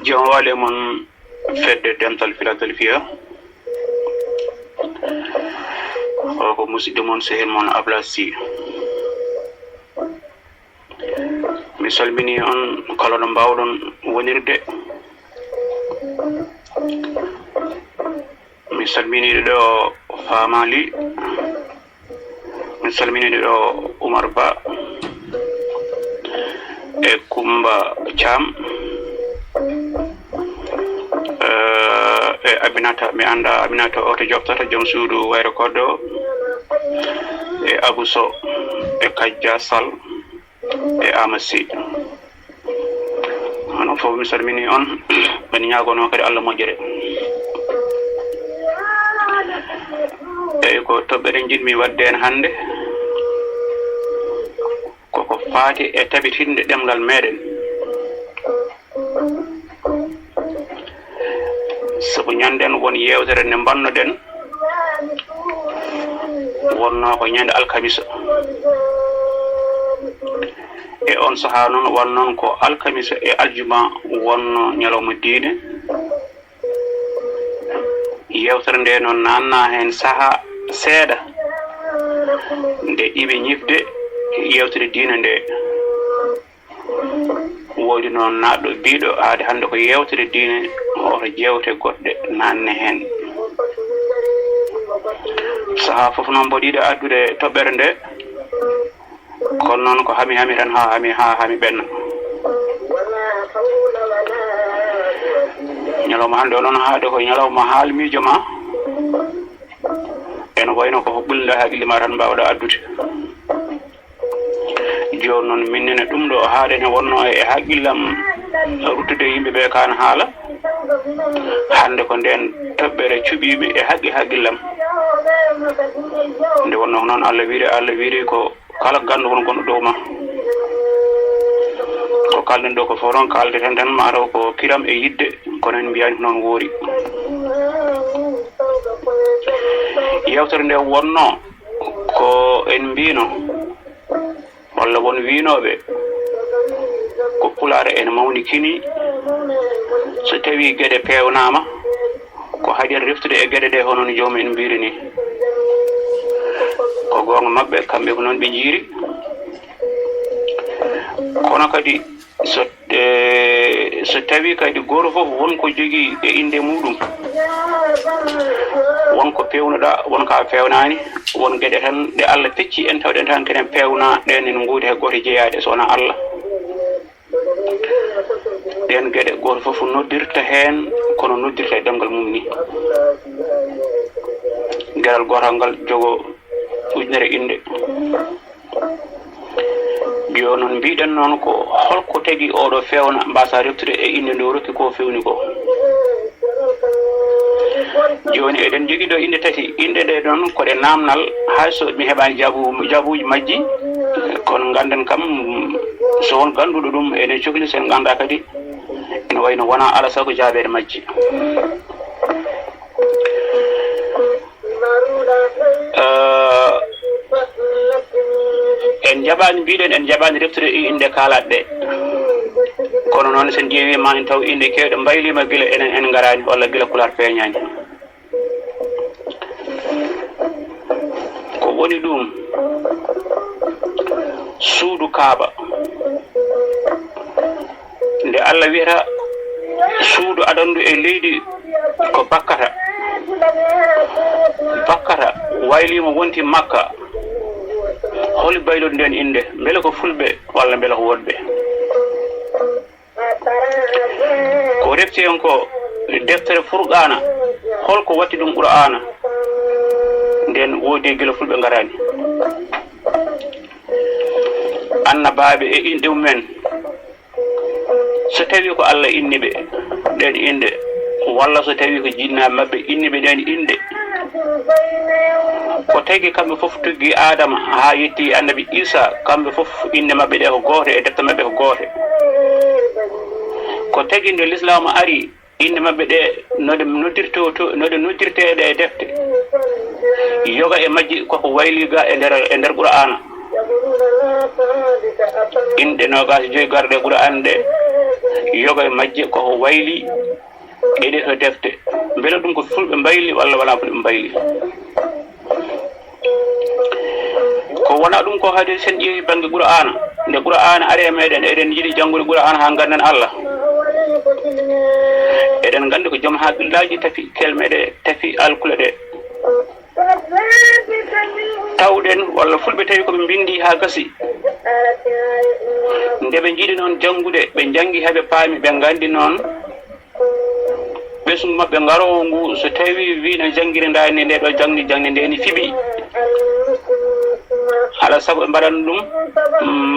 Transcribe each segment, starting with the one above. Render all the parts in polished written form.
Jawale mon fedde dental Philadelphia ko musidɗo mon sehel mon Ablasi. Mi salmini on kala no mbawɗon wonirde. Mi salmini ɗo Famali, mi salmini ɗo Umar Ba e Kumba Cham e Aminata, mi anda Aminata o to joftata joom suudu Wayro Koddo e Abou Sow e Kadja Sall e Amasi. Onon fof mi salmini on, ɓen ñaagono kadi Allah moƴƴere. Eyi ko toɓɓere jiɗmi wadde hen hannde koko faati e tabitinde ɗemgal meɗen. Sabu ñanden won yewtere nde bannoɗen wonno ko ñande alkamisa, e on sahaa noon wonnoon ko alkamisa e aljuma wonno ñalawma diine. Yewtere nde noon nanna hen saha seeɗa nde iɓe ñifde yewtere diine nde. Woodi noon naɗɗo biɗo haade hannde ko yewtere diine oto jewte goɗɗe nanne hen. Saha fof noon mboɗiɗo addude toɓɓere nde, kono noon ko hami tan ha hami ɓenna. Ñalawma hannde o noon haade ko ñalawma haalmijo ma, ene wayno ko ɓulla haqqille ma tan mbawɗa addude. Joni noon minnene ɗum ɗo haaɗene wonno e haqqillam ruttude yimɓe ɓe kan haala hannde ko nden toɓɓere cuɓiɓe e haqqillam. Nde wonno noon Allah wiiri ko kala gandu won gonɗo dow ma, ko kalden ɗo ko fof noon kaldeten tan mataw ko kiram e yidde, kono en mbiyani ko noon woori. Yewtere nde wonno ko en mbino walla won wiinoɓe ko Pulaar en mawni kini so tawi gueɗe pewnama ko haɗi reftude e gueɗe ɗe hono no joomu en mbiri ni. Ko gonga mabɓe, kamɓe ko noon ɓe jiiri. Kono kadi so tawi kadi goto fof wonko jogii e inde muɗum, wonko pewnuɗa wonko a pewnani, won gueɗe tan ɗe Allah pecci en tawɗen tan kenen pewna ɗen en nguudi he goto jeeyade so wona Allah. Ɗen gueɗe goto fof noddirta hen kono noddirta e ɗemgal mum ni. Gueɗal gotal ngal jogo ujunere inde. Yo noon mbiɗen noon ko holko tagi oɗo fewna mbasa reftude e inde nde rokki ko fewni ko. Joni eɗen jogui ɗo inde tati. Inde ɗe noon koɗe namnal hayso mi heɓani jabuji majji, kono ganden kam so won ganduɗo ɗum enen cohli sen ganda kadi ene wayno wona ala sago jaabede majji. En jaɓani mbiɗen en jaɓani reftude inde kalaɗe ɗe, kono noon sen ƴeewima en taw inde kewɗe mbaylima gila enen en garani walla gila Pulaar feeñani. Ko woni ɗum suudu Kaaba nde Allah wiyata suudu adandu e leydi ko bakkata waylima wonti Makka. Holi baylode nden inde, beele ko fulɓe walla beele ko woɗɓe. Ko refti hen ko deftere Furqana, holko watti ɗum Qur'ana, nden woodi gila fulɓe garani. Annabaɓe e inde mumen, so tawi ko Allah inniɓe ɗen inde, walla so tawi ko jinnaɓe mabɓe inniɓe ɗen inde, ko tagi kamɓe fof tuggi Adama ha yetti annabi Isa, kamɓe fof inde mabɓe ɗe ko goote e defte mabɓe ko goote. Ko tagi nde l'islam ari inde mabɓe ɗe node noddirteɗe e defte yoga e majji koko wayliga e nder Qur'ana. Inde nogas joyi garɗe Qur'an ɗe yoga e majje koko wayli e ɗe to defte beele ɗum ko fulɓe mbayli walla wala fulɓe mbayli ko wona ɗum ko hade sen ƴeewi banggue qur'ana nde qur'ana ari e meɗen eɗen jiiɗi janggude qur'ana ha ganden Allah eɗen gandi ko joom haaqillaji tafi kelmeɗe tafi alkule ɗe tawɗen walla fulɓe tawi koɓe bindi ha gasi nde ɓe jiiɗi noon janggude ɓe jangi haɓe paami ɓe gandi noon ɓesgu mabɓe garowo ngu so tawi wino jangguire ndani nde ɗo jangde ndeni fiɓi ala saago ɓe mbaɗan ɗum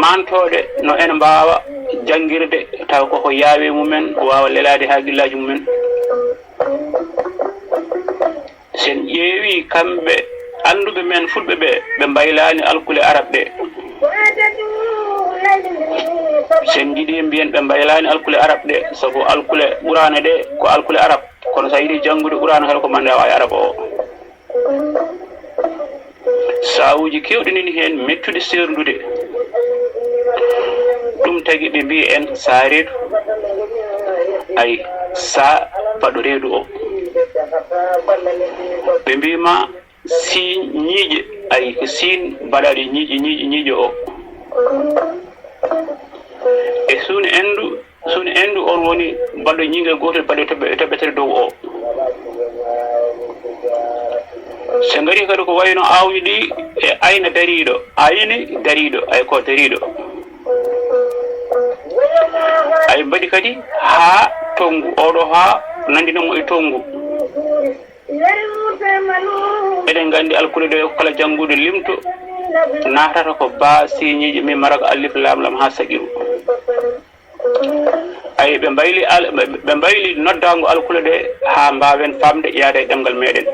mantoɗe no ene mbawa jangguirde taw koko yaawe mumen wawa lelade haaqillaji mumen sen ƴeewi kamɓe anduɓe men fulɓe ɓe mbaylani alkule arab ɗe sen jiiɗi mbiyen ɓe mbaylani alkule arab ɗe sabu alkule qur'ana ɗe ko alkule arab kono sa yiiɗi janggude qur'ana kala ko mande a wawi arab o sawuji kewɗinini hen mettude serdude ɗum tagui ɓe mbi en sa reedu ay sa baɗo reedu o ɓe mbima sin ñiiƴe ay ko sin mbaɗaɗi ñiiƴe o e suuni endu on woni mbaɗɗo ñiigel gotel baɗe toɓɓetere dow o so ngari kadi ko wayno awdi ɗi e ayna dariɗo ay ko dariɗo ay mbaɗi kadi ha tongu oɗo ha nandinamo e tongu eɗen gandi alkule ɗo kala janggude limto natata ko ba siñiji min maraga alif lam ha saqiru ay ɓe mbayli noddago alkule ɗe ha mbawen famde yaada e ɗemgal meɗen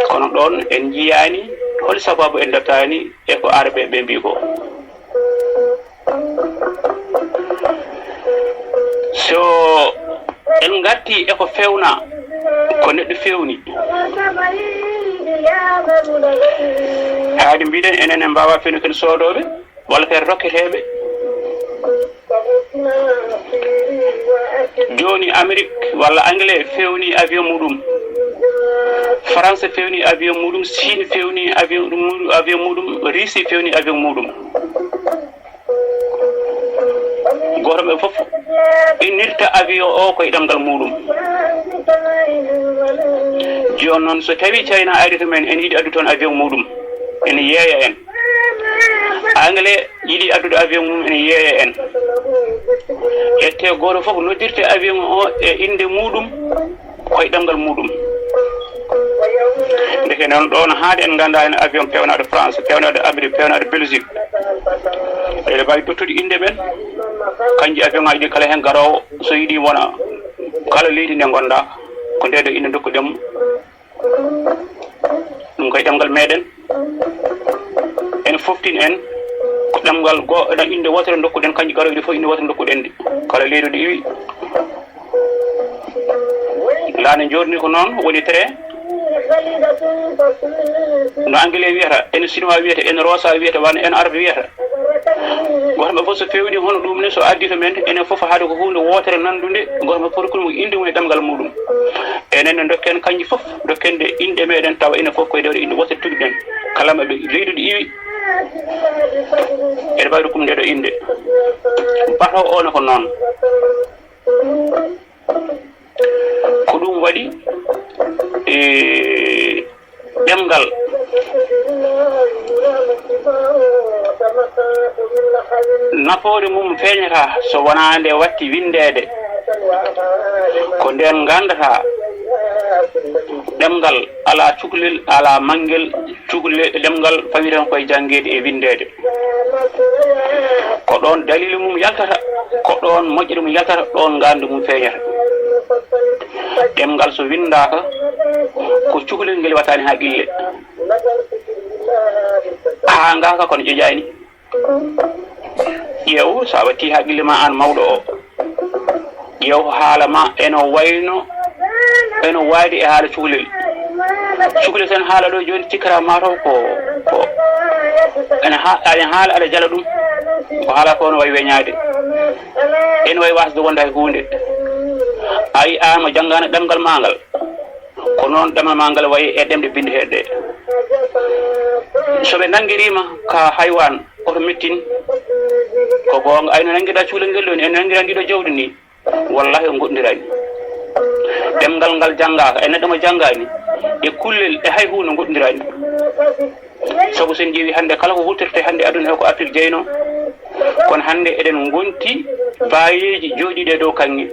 kono ɗon en jiyani hol sababu en dottani e ko araɓe ɓe mbi ko so en garti eko fewna ko neɗɗo fewni haade mbiɗen enen en mbawa fewni ken soodoɓe walla ken rokketeɓe joni Amérique walla Anglais fewni avion muɗum France fewni avion muɗum Chine fewni avion muɗum Russie fewni avion muɗum goto ɓe foof innirta avion o koye ɗemgal muɗum joni noon so tawi China ari to men en yiiɗi addu toon avion muɗum ene yeeya en Anglais yiiɗi addude avion mum ene yeeya en ette goto foof noddirte avion o e inde muɗum koye ɗemgal muɗum ndeke noon ɗon haade en ganda hen avion pewnaɗo France pewnaɗo Amérique pewnaɗo Belgique eɗe mbawi tottude inde ɓen kanji avion ngaji ɗi kala hen garowo so yiiɗi wona kala leydi nde gonɗa ko nde ɗo inde dokkuɗenmo ɗum koye ɗemgal meɗen en foftin en ko ɗemgal inde wotere dokkuɗen kanji garoɗi fof inde wotere dokkuɗen ɗi kala leydi ɗo iwi laane jorni ko noon woni train no Anglais wiyata en chinois wiyata en rosa wiyata wan en arabe wiyata goto fof so fewni hono ɗum ne so addi to men enen fof haade ko hunde wotere nandude goto fof ko inde mum e ɗemgal muɗum enen dokken kanji fof dokkende inde meɗen tawa enen fof koye dewde inde wotere tugɗen kala maɓe leydi ɗo iwi eɗe mbawi ɗum nde ɗo inde bato ono ko noon ko ɗum waɗi ɗemgal nafoore mum feeñata so wona nde watti windede ko nden gandata ɗemgal ala cukalel ala manguel cukalel ɗemgal fawiren koye janggede e windede ko ɗon dalilu mum yaltata ko ɗon moƴƴere mum yaltata ɗon gandu mum feeñata ɗemgal so windaka ko cukalel ngel watani ha qille ha ngaka kono ƴoƴani ƴeew sa watti ha qille ma an mawɗo o ƴeew haala ma eno wayno eno waadi e haala cukalel tan haala ɗo joni cikkata mataw ko ene haala aɗa jala ɗum ko haala ko no wayi weñade en way wasde wonda e hunde ay ama jangana demgal mangal ko non dama mangal way e demde bindi hedde so be nangirima ka haywan ko mettin ko gonga ay no nangida cuule ngel en nangira ndido jawdi ni wallahi on goddirani demgal ngal jangaka e neddo mo jangani e kullel e hay huno goddirani sabu sen jeewi hande kala ko wultirte hande aduna ko appel jeyno kon hande eden gonti bayeji jooɗiɗe dow kanŋe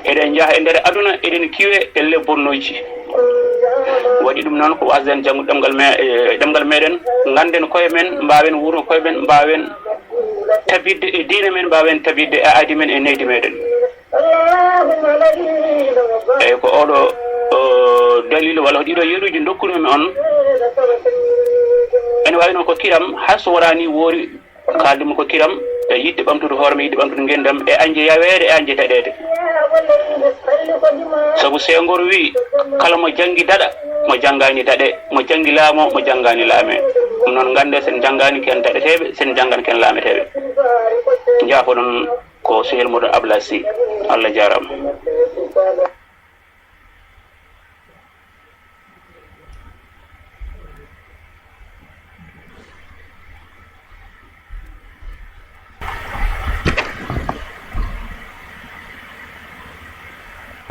eɗen jaaha e nder aduna eɗen kiwe e lebbonnoji waɗi ɗum noon ko wasden janngu ɗemgal meɗen ganden koye men mbawen wuuro koye men mbawen tabidde e diine men mbawen tabidde e aadi men e neydi meɗen eyyi ko oɗo dalilu walla ɗiɗo yeruji dokkunomi on ene wawi noon ko kiram hay so wonani woori kaldumi ko kiram e yidde ɓamtude hoorema yidde ɓamtude gendam e anje yawede e anje taɗede saabu sengor wi kala mo jangi daɗa mo janggani daɗe mo jangi laamo mo janggani laame ɗum noon gande sen janggani ken daɗeteɓe sen janggani ken laameteɓe jaafo ɗon ko sehel moɗon Ablaye Sy Allah jarama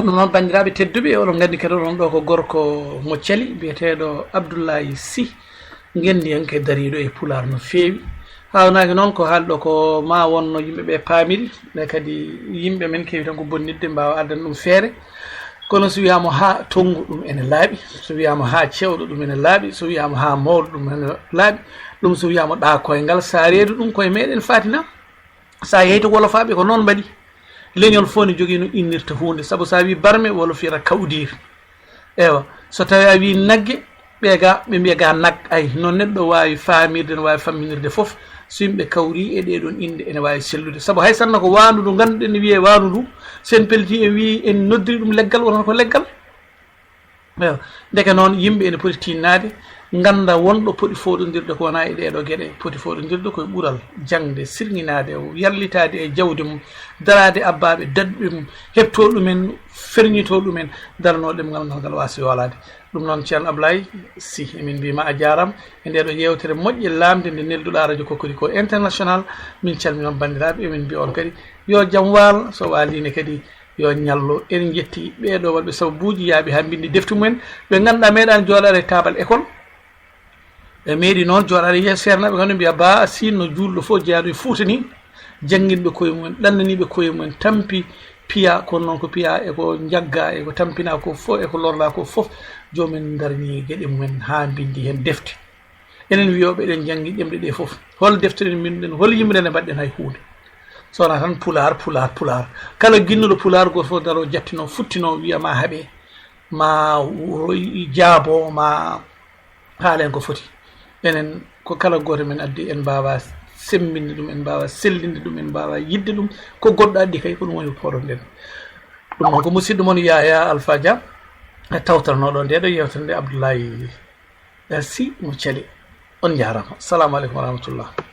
noon bandiraɓe tedduɓe oɗon gandi kadi oɗon ɗo ko gorko mo cali biyeteɗo Abdoulaye Sy gendiyanke dariɗo e pular no fewi hawnaki noon ko haalɗo ko ma wonno yimɓeɓe paamiri ɓe kadi yimɓe men kewi tan ko bonnidde mbawa addana ɗum feere kono so wiyama ha tongu ɗum ene laaɓi so wiyama ha cewɗo ɗum ene laaɓi so wiyama ha mawɗo ɗum ene laaɓi ɗum so wiyama ɗa koyngal sa reedu ɗum koye meɗen fatina sa yeeyto wolofaɓe ko noon mbaɗi leñol fof ne jogui no innirta hunde saabu sa wi barme wolof wiyata kawdir ewa so tawi a wi naggue ɓeega ɓe mbiya ga nag ay noon neɗɗo wawi famirde ne wawi famminirde foof so yimɓe kawri e ɗeɗon inde ene wawi sellude saabu hay sanno ko wandu ndu ganduɗen ne wiye wandu ndu sen pelliti en wi en noddiri ɗum leggal wonata ko leggal ewa deke noon yimɓe ene poti tinnade ganda wonɗo poti foɗodirde ko wona e ɗeɗo gueɗe poti foɗodirde koye ɓuural jangde sirñinade yallitade e jawdi mum darade abbaɓe dadɓe mum hepto ɗumen ferñito ɗumen darano ɗemgal ngal wasi yolade ɗum noon ceerno Ablaye Sy emin mbima a jarama e ndeɗo yewtere moƴƴe lamde nde nelduɗa radio Kokoriko international min calmi noon bandiraɓe emin mbiya on kadi yo jaam waal so waline kadi yo ñallo en jetti ɓeɗo walɓe sababuji yaaɓe ha bindi deftu mumen ɓe ganduɗa meeɗani joɗade e tabal école e meeɗi noon joɗade yeeso sernaɓe kamne mbiya ba sinno julɗo fof jeeyaɗo e Fouta ni jangguinɓe koye mumen ɗannaniɓe koye mumen tampi piya kono noon ko piya eko jagga eko tampina ko fof eko lorla ko fof jomumen darni gueɗe mumen ha bindi hen defte enen wiyoɓe eɗen janggi ɗemɗe ɗe foof hol deftere minɗen hol yimɓe nde mbaɗɗen hay hunde sowona tan pular kala guinnuɗo pular goto fof daro jattino futtino wiyama haaɓe ma jaabo ma haalen ko foti enen ko kala goto men addi en mbawa semminde ɗum en mbawa sellinde ɗum en mbawa yidde ɗum ko goɗɗo addi kay ko ɗum woni poɗoɗen ɗum noon ko musidɗo moon Yaya Alpha Dia tawtarnoɗo ndeɗo yewtere nde Abdoulaye Sy mo Thiali on jarama assalamu aleykum wa rahmatullah